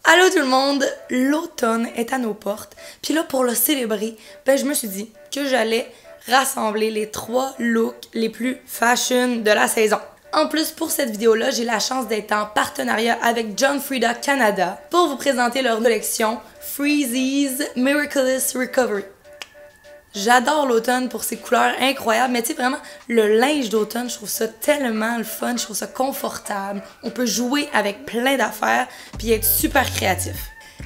Allô tout le monde, l'automne est à nos portes. Puis là, pour le célébrer, je me suis dit que j'allais rassembler les 3 looks les plus fashion de la saison. En plus, pour cette vidéo-là, j'ai la chance d'être en partenariat avec John Frieda Canada pour vous présenter leur collection Freezee's Miraculous Recovery. J'adore l'automne pour ses couleurs incroyables, mais tu sais vraiment, le linge d'automne, je trouve ça tellement le fun, je trouve ça confortable. On peut jouer avec plein d'affaires puis être super créatif.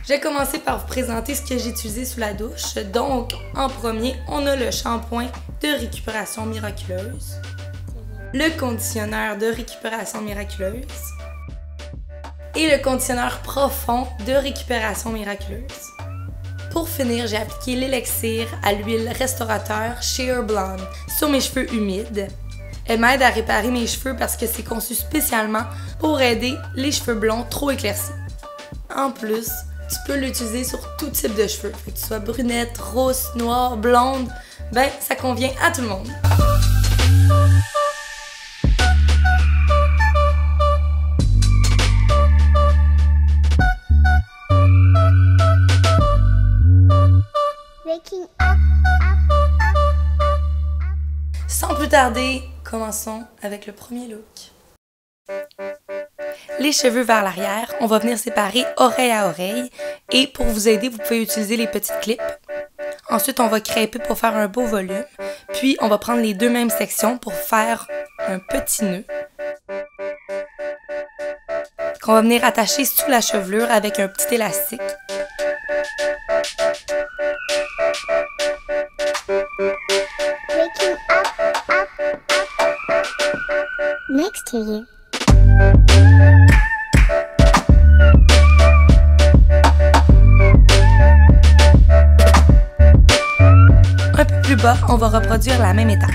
Je vais commencer par vous présenter ce que j'ai utilisé sous la douche. Donc, en premier, on a le shampoing de récupération miraculeuse, le conditionneur de récupération miraculeuse et le conditionneur profond de récupération miraculeuse. Pour finir, j'ai appliqué l'élixir à l'huile restaurateur Sheer Blonde sur mes cheveux humides. Elle m'aide à réparer mes cheveux parce que c'est conçu spécialement pour aider les cheveux blonds trop éclaircis. En plus, tu peux l'utiliser sur tout type de cheveux, que tu sois brunette, rousse, noire, blonde, ça convient à tout le monde. Sans plus tarder, commençons avec le premier look. Les cheveux vers l'arrière, on va venir séparer oreille à oreille et pour vous aider, vous pouvez utiliser les petites clips. Ensuite, on va crêper pour faire un beau volume, puis on va prendre les deux mêmes sections pour faire un petit nœud qu'on va venir attacher sous la chevelure avec un petit élastique. Next to you. Un peu plus bas, on va reproduire la même étape.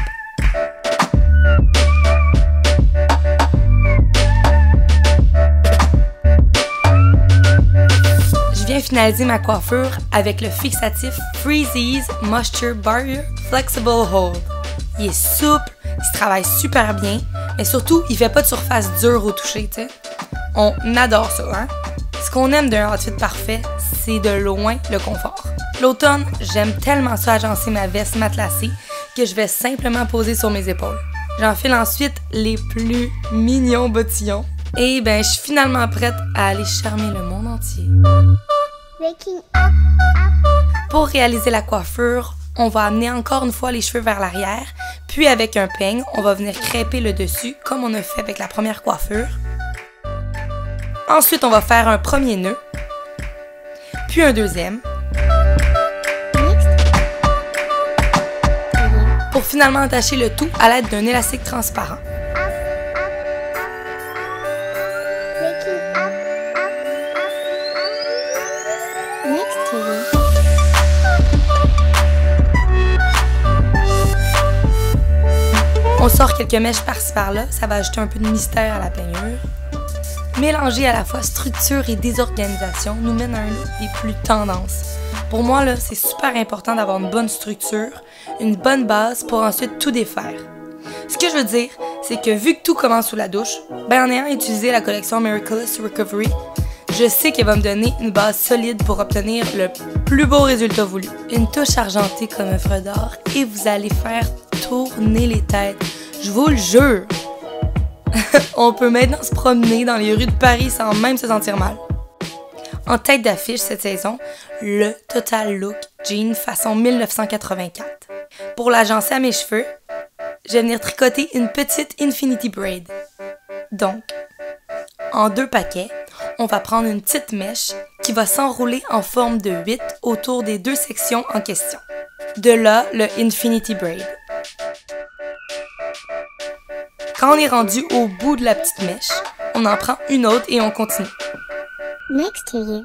Je viens finaliser ma coiffure avec le fixatif Freezee's Moisture Barrier Flexible Hold. Il est souple, il se travaille super bien, mais surtout, il fait pas de surface dure au toucher, tu sais. On adore ça, hein? Ce qu'on aime d'un outfit parfait, c'est de loin le confort. L'automne, j'aime tellement ça agencer ma veste matelassée que je vais simplement poser sur mes épaules. J'enfile ensuite les plus mignons bottillons et je suis finalement prête à aller charmer le monde entier. Pour réaliser la coiffure, on va amener encore une fois les cheveux vers l'arrière, puis avec un peigne, on va venir crêper le dessus comme on a fait avec la première coiffure. Ensuite, on va faire un premier nœud, puis un deuxième, pour finalement attacher le tout à l'aide d'un élastique transparent. On sort quelques mèches par-ci par-là, ça va ajouter un peu de mystère à la peignure. Mélanger à la fois structure et désorganisation nous mène à un look des plus tendances. Pour moi, là, c'est super important d'avoir une bonne structure, une bonne base pour ensuite tout défaire. Ce que je veux dire, c'est que vu que tout commence sous la douche, en ayant utilisé la collection Miraculous Recovery, je sais qu'elle va me donner une base solide pour obtenir le plus beau résultat voulu. Une touche argentée comme œuvre d'art et vous allez faire tourner les têtes. Je vous le jure! On peut maintenant se promener dans les rues de Paris sans même se sentir mal. En tête d'affiche cette saison, le Total Look Jean façon 1984. Pour l'agencer à mes cheveux, je vais venir tricoter une petite Infinity Braid. Donc, en 2 paquets, on va prendre une petite mèche qui va s'enrouler en forme de 8 autour des 2 sections en question. De là, le Infinity Braid. Quand on est rendu au bout de la petite mèche, on en prend une autre et on continue. Next to you.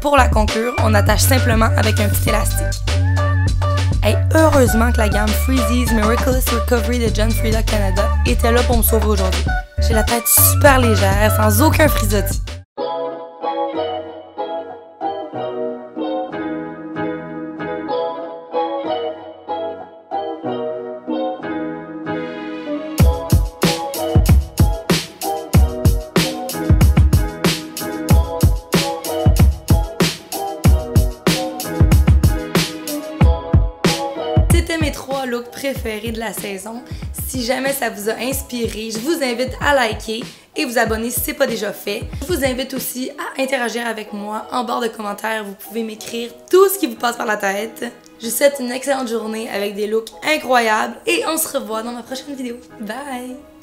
Pour la conclure, on attache simplement avec un petit élastique. Hey, heureusement que la gamme Freezee's Miraculous Recovery de John Frieda Canada était là pour me sauver aujourd'hui. J'ai la tête super légère, sans aucun frisottis. C'était mes 3 looks préférés de la saison. Si jamais ça vous a inspiré, je vous invite à liker et vous abonner si ce n'est pas déjà fait. Je vous invite aussi à interagir avec moi. En barre de commentaires, vous pouvez m'écrire tout ce qui vous passe par la tête. Je vous souhaite une excellente journée avec des looks incroyables et on se revoit dans ma prochaine vidéo. Bye!